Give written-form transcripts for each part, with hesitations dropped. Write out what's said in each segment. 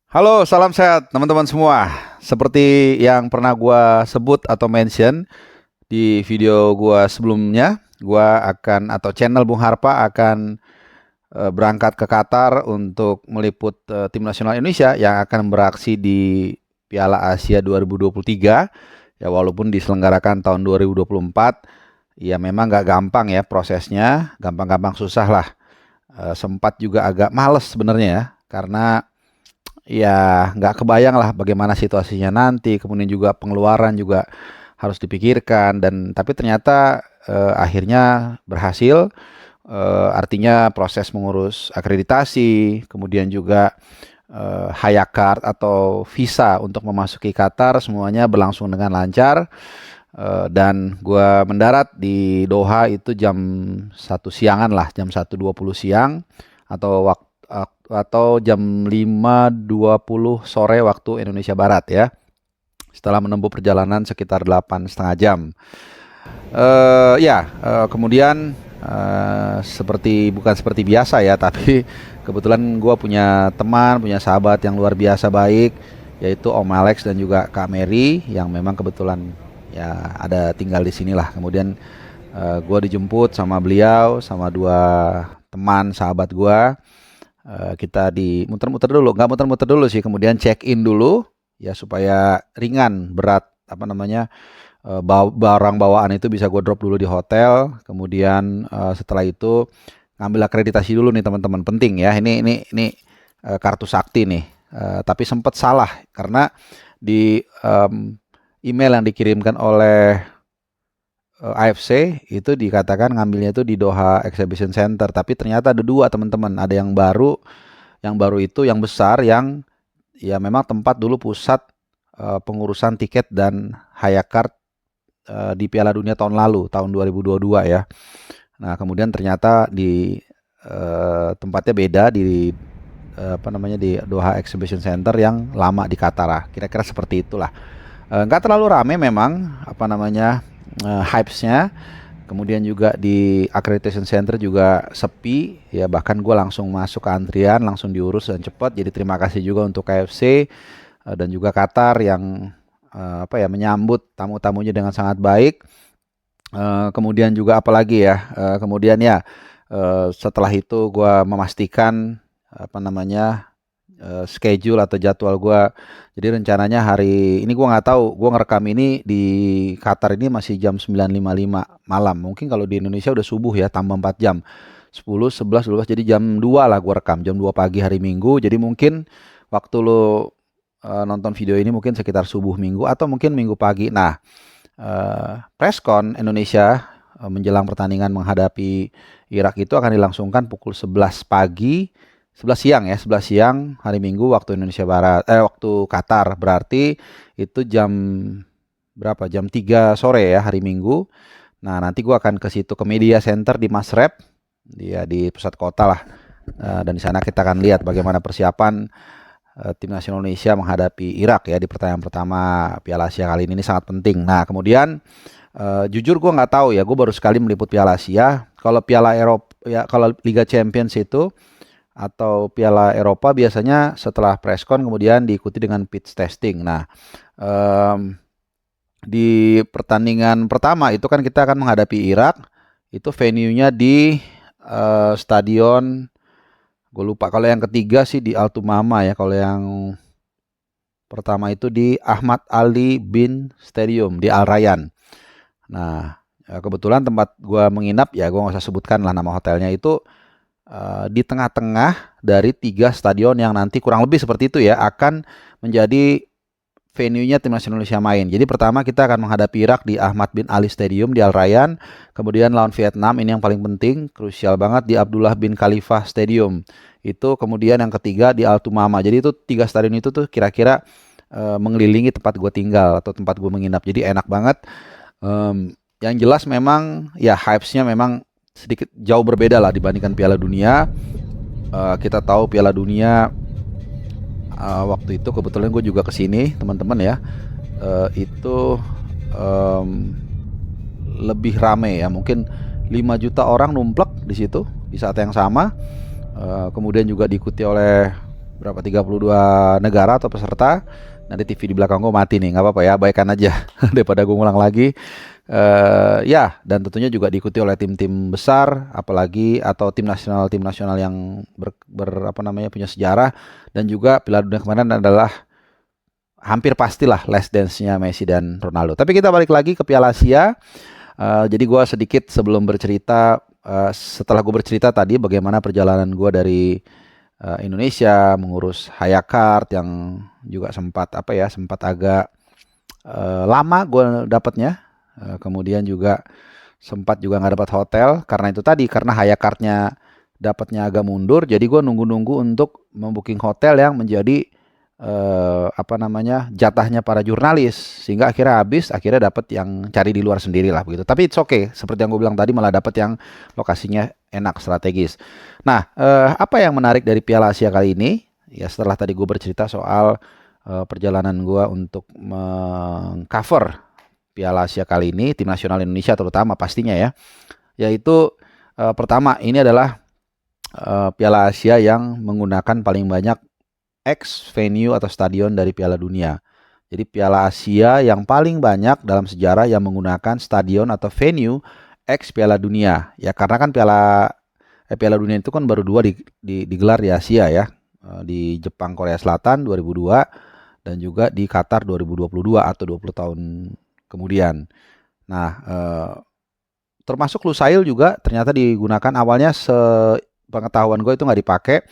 Halo, salam sehat teman-teman semua. Seperti yang pernah gua sebut atau mention di video gua sebelumnya, gua akan atau channel Bung Harpa akan berangkat ke Qatar untuk meliput tim nasional Indonesia yang akan beraksi di Piala Asia 2023. Ya walaupun diselenggarakan tahun 2024, ya memang gak gampang ya prosesnya, gampang-gampang susah lah. Sempat juga agak males sebenarnya ya, karena ya nggak kebayang lah bagaimana situasinya nanti, kemudian juga pengeluaran juga harus dipikirkan dan tapi ternyata akhirnya berhasil. Artinya proses mengurus akreditasi, kemudian juga haya card atau visa untuk memasuki Qatar semuanya berlangsung dengan lancar. Dan gua mendarat di Doha itu jam 1 siangan lah, jam 1.20 siang atau atau jam 5.20 sore waktu Indonesia Barat ya. Setelah menempuh perjalanan sekitar 8,5 jam. Kemudian bukan seperti biasa ya, tapi kebetulan gue punya teman, punya sahabat yang luar biasa baik, yaitu Om Alex dan juga Kak Mary yang memang kebetulan ya ada tinggal di sinilah. Kemudian gue dijemput sama beliau, sama dua teman sahabat gue. Kita di muter-muter dulu, nggak muter-muter dulu sih, kemudian check in dulu ya supaya ringan berat apa namanya barang bawaan itu bisa gue drop dulu di hotel. Kemudian setelah itu ngambil akreditasi dulu nih teman-teman, penting ya, ini kartu sakti nih. Tapi sempat salah karena di email yang dikirimkan oleh AFC itu dikatakan ngambilnya itu di Doha Exhibition Center, tapi ternyata ada dua teman-teman, ada yang baru itu yang besar, yang ya memang tempat dulu pusat pengurusan tiket dan haya card di Piala Dunia tahun lalu, tahun 2022 ya. Nah kemudian ternyata di tempatnya beda di di Doha Exhibition Center yang lama di Qatar lah, kira-kira seperti itulah. Nggak terlalu rame memang hypes-nya. Kemudian juga di accreditation center juga sepi ya, bahkan gue langsung masuk ke antrian, langsung diurus dan cepat. Jadi terima kasih juga untuk KFC dan juga Qatar yang menyambut tamu-tamunya dengan sangat baik. Kemudian juga apalagi ya, setelah itu gue memastikan schedule atau jadwal gue. Jadi rencananya hari ini, gue nggak tahu, gue ngerekam ini di Qatar ini masih jam 9.55 malam. Mungkin kalau di Indonesia udah subuh ya, tambah 4 jam. 10, 11, 12, jadi jam 2 lah gue rekam, jam 2 pagi hari Minggu. Jadi mungkin waktu lo nonton video ini mungkin sekitar subuh Minggu atau mungkin Minggu pagi. Nah, preskon Indonesia menjelang pertandingan menghadapi Irak itu akan dilangsungkan pukul 11 pagi, 11 siang ya, 11 siang hari Minggu waktu Indonesia Barat, waktu Qatar, berarti itu jam berapa? Jam 3 sore ya hari Minggu. Nah, nanti gua akan ke situ, ke Media Center di Masreb, dia di pusat kota lah. Dan di sana kita akan lihat bagaimana persiapan tim nasional Indonesia menghadapi Irak ya di pertandingan pertama Piala Asia kali ini sangat penting. Nah, kemudian jujur gue nggak tahu ya, gue baru sekali meliput Piala Asia. Kalau Piala Eropa ya, kalau Liga Champions itu atau Piala Eropa biasanya setelah preskon kemudian diikuti dengan pitch testing. Nah, di pertandingan pertama itu kan kita akan menghadapi Irak, itu venue-nya di stadion, gue lupa. Kalau yang ketiga sih di Al Tumama ya. Kalau yang pertama itu di Ahmad Ali bin Stadium di Al Rayyan. Nah, kebetulan tempat gue menginap ya, gue nggak usah sebutkan lah nama hotelnya, itu di tengah-tengah dari 3 stadion yang nanti kurang lebih seperti itu ya akan menjadi venue-nya tim nasional Indonesia main. Jadi pertama kita akan menghadapi Irak di Ahmad bin Ali Stadium di Al Rayyan, kemudian lawan Vietnam, ini yang paling penting, krusial banget, di Abdullah bin Khalifa Stadium. Itu kemudian yang ketiga di Al Tumama. Jadi itu 3 stadion itu tuh kira-kira mengelilingi tempat gue tinggal atau tempat gue menginap. Jadi enak banget. Yang jelas memang ya hypes-nya memang sedikit jauh berbeda lah dibandingkan Piala Dunia. Kita tahu Piala Dunia waktu itu kebetulan gue juga kesini teman-teman ya, itu lebih rame ya, mungkin 5 juta orang numplek di situ di saat yang sama. Kemudian juga diikuti oleh berapa 32 negara atau peserta. Nanti TV di belakang gue mati nih, nggak apa-apa ya, abaikan aja daripada gue ngulang lagi. Ya, dan tentunya juga diikuti oleh tim-tim besar, apalagi atau tim nasional yang apa namanya punya sejarah, dan juga Piala Dunia kemarin adalah hampir pastilah last dance-nya Messi dan Ronaldo. Tapi kita balik lagi ke Piala Asia. Jadi gue sedikit sebelum bercerita, setelah gue bercerita tadi bagaimana perjalanan gue dari Indonesia mengurus Hayakart yang juga sempat sempat agak lama gue dapatnya. Kemudian juga sempat juga nggak dapat hotel karena itu tadi, karena Hayakartnya dapatnya agak mundur, jadi gue nunggu-nunggu untuk membooking hotel yang menjadi jatahnya para jurnalis, sehingga akhirnya dapat yang cari di luar sendiri lah begitu. Tapi it's okay, seperti yang gue bilang tadi, malah dapat yang lokasinya enak, strategis. Nah, apa yang menarik dari Piala Asia kali ini? Ya setelah tadi gue bercerita soal perjalanan gue untuk mengcover Piala Asia kali ini, tim nasional Indonesia terutama pastinya ya, yaitu pertama ini adalah Piala Asia yang menggunakan paling banyak X venue atau stadion dari Piala Dunia. Jadi Piala Asia yang paling banyak dalam sejarah yang menggunakan stadion atau venue X Piala Dunia. Ya karena kan Piala Dunia itu kan baru 2 digelar di Asia ya. Di Jepang, Korea Selatan 2002 dan juga di Qatar 2022 atau 20 tahun kemudian. Nah, termasuk Lusail juga ternyata digunakan, awalnya sepengetahuan gue itu nggak dipakai.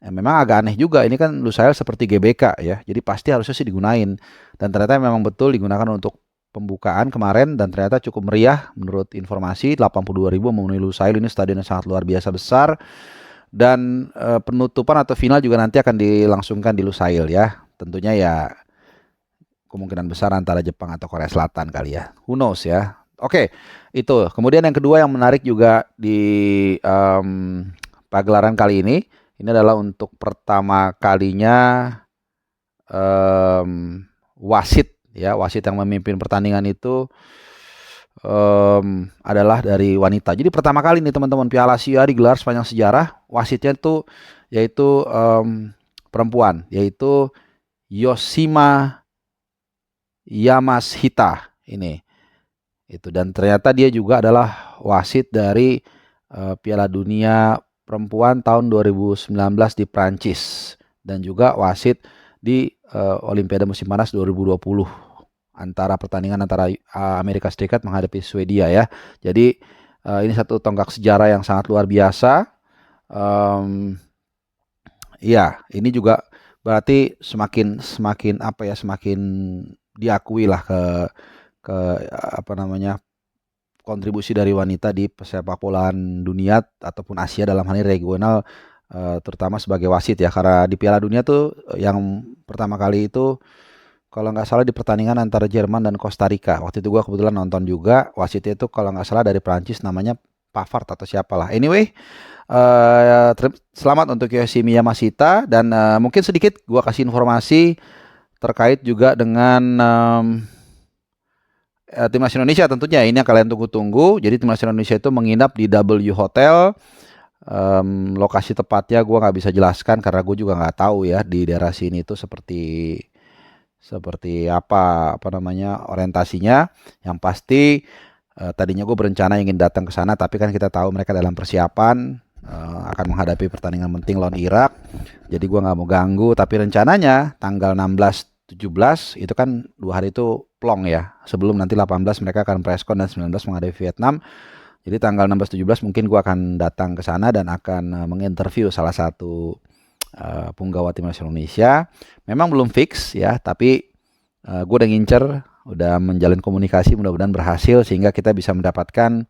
Memang agak aneh juga, ini kan Lusail seperti GBK ya, jadi pasti harusnya sih digunain. Dan ternyata memang betul digunakan untuk pembukaan kemarin, dan ternyata cukup meriah menurut informasi, 82.000 memenuhi Lusail. Ini stadion yang sangat luar biasa besar. Dan penutupan atau final juga nanti akan dilangsungkan di Lusail ya. Tentunya ya kemungkinan besar antara Jepang atau Korea Selatan kali ya, who knows ya. Oke, itu. Kemudian yang kedua yang menarik juga di pagelaran kali ini adalah untuk pertama kalinya wasit yang memimpin pertandingan itu adalah dari wanita. Jadi pertama kali nih teman-teman, Piala Asia digelar sepanjang sejarah, wasitnya itu yaitu perempuan, yaitu Yoshima Yamashita ini. Dan ternyata dia juga adalah wasit dari Piala Dunia perempuan tahun 2019 di Prancis, dan juga wasit di Olimpiade musim panas 2020 pertandingan antara Amerika Serikat menghadapi Swedia ya. Jadi ini satu tonggak sejarah yang sangat luar biasa. Ya, ini juga berarti semakin diakui lah ke kontribusi dari wanita di sepak bolaan dunia ataupun Asia, dalam hal ini regional, terutama sebagai wasit ya. Karena di Piala Dunia tuh yang pertama kali itu kalau nggak salah di pertandingan antara Jerman dan Costa Rica. Waktu itu gue kebetulan nonton juga. Wasitnya itu kalau nggak salah dari Prancis, namanya Pavard atau siapalah. Anyway, selamat untuk Yoshimi Yamashita. Dan mungkin sedikit gue kasih informasi terkait juga dengan Timnas Indonesia. Tentunya ini yang kalian tunggu-tunggu. Jadi Timnas Indonesia itu menginap di W Hotel. Lokasi tepatnya gue nggak bisa jelaskan karena gue juga nggak tahu ya di daerah sini itu seperti apa orientasinya. Yang pasti tadinya gue berencana ingin datang ke sana, tapi kan kita tahu mereka dalam persiapan akan menghadapi pertandingan penting lawan Irak. Jadi gue nggak mau ganggu. Tapi rencananya tanggal 16-17 itu kan 2 hari itu plong ya. Sebelum nanti 18 mereka akan preskon dan 19 menghadapi Vietnam. Jadi tanggal 16-17 mungkin gue akan datang ke sana dan akan menginterview salah satu punggawa Timnas Indonesia. Memang belum fix ya, tapi gue udah ngincer, udah menjalin komunikasi, mudah-mudahan berhasil sehingga kita bisa mendapatkan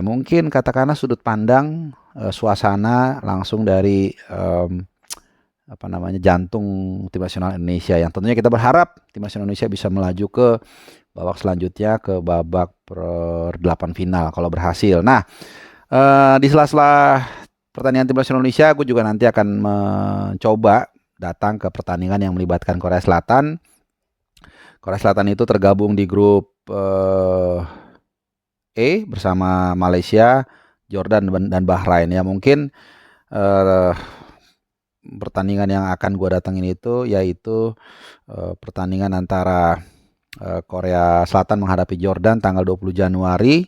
mungkin katakanlah sudut pandang suasana langsung dari jantung tim nasional Indonesia, yang tentunya kita berharap timnas Indonesia bisa melaju ke babak selanjutnya, ke babak per-8 final kalau berhasil. Nah, di sela-sela pertandingan timnas Indonesia, gue juga nanti akan mencoba datang ke pertandingan yang melibatkan Korea Selatan. Korea Selatan itu tergabung di grup E bersama Malaysia, Jordan dan Bahrain ya. Mungkin pertandingan yang akan gue datengin itu yaitu pertandingan antara Korea Selatan menghadapi Jordan tanggal 20 Januari.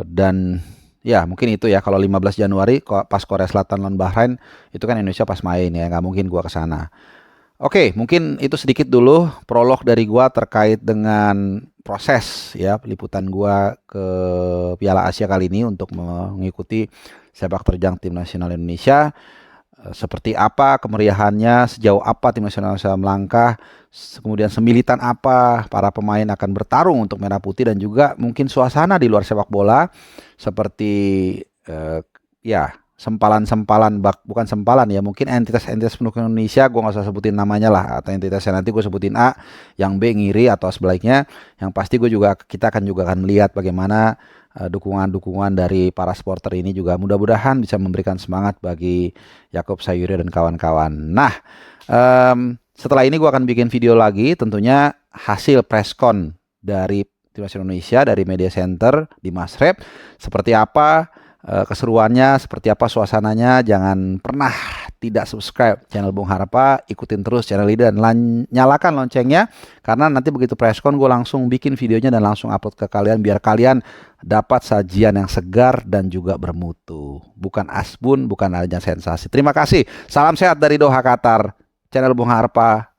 Dan ya mungkin itu ya, kalau 15 Januari pas Korea Selatan lawan Bahrain itu kan Indonesia pas main ya, nggak mungkin gua ke sana. Oke, mungkin itu sedikit dulu prolog dari gua terkait dengan proses ya liputan gua ke Piala Asia kali ini untuk mengikuti sepak terjang tim nasional Indonesia. Seperti apa kemeriahannya, sejauh apa tim nasional Indonesia melangkah, kemudian semilitan apa para pemain akan bertarung untuk merah putih, dan juga mungkin suasana di luar sepak bola seperti ya sempalan-sempalan bukan sempalan ya, mungkin entitas-entitas pendukung Indonesia, gue nggak usah sebutin namanya lah, atau entitasnya nanti gue sebutin A, yang B ngiri atau sebaliknya. Yang pasti kita akan melihat bagaimana dukungan-dukungan dari para supporter ini juga mudah-mudahan bisa memberikan semangat bagi Yakob Sayuri dan kawan-kawan. Nah, setelah ini gue akan bikin video lagi tentunya hasil preskon dari Timnas Indonesia dari Media Center di Masrep. Seperti apa keseruannya, seperti apa suasananya. Jangan pernah tidak subscribe channel Bung Harpa, ikutin terus channel ini dan nyalakan loncengnya, karena nanti begitu preskon gue langsung bikin videonya dan langsung upload ke kalian, biar kalian dapat sajian yang segar dan juga bermutu, bukan asbun, bukan hanya sensasi. Terima kasih, salam sehat dari Doha, Qatar, channel Bung Harpa.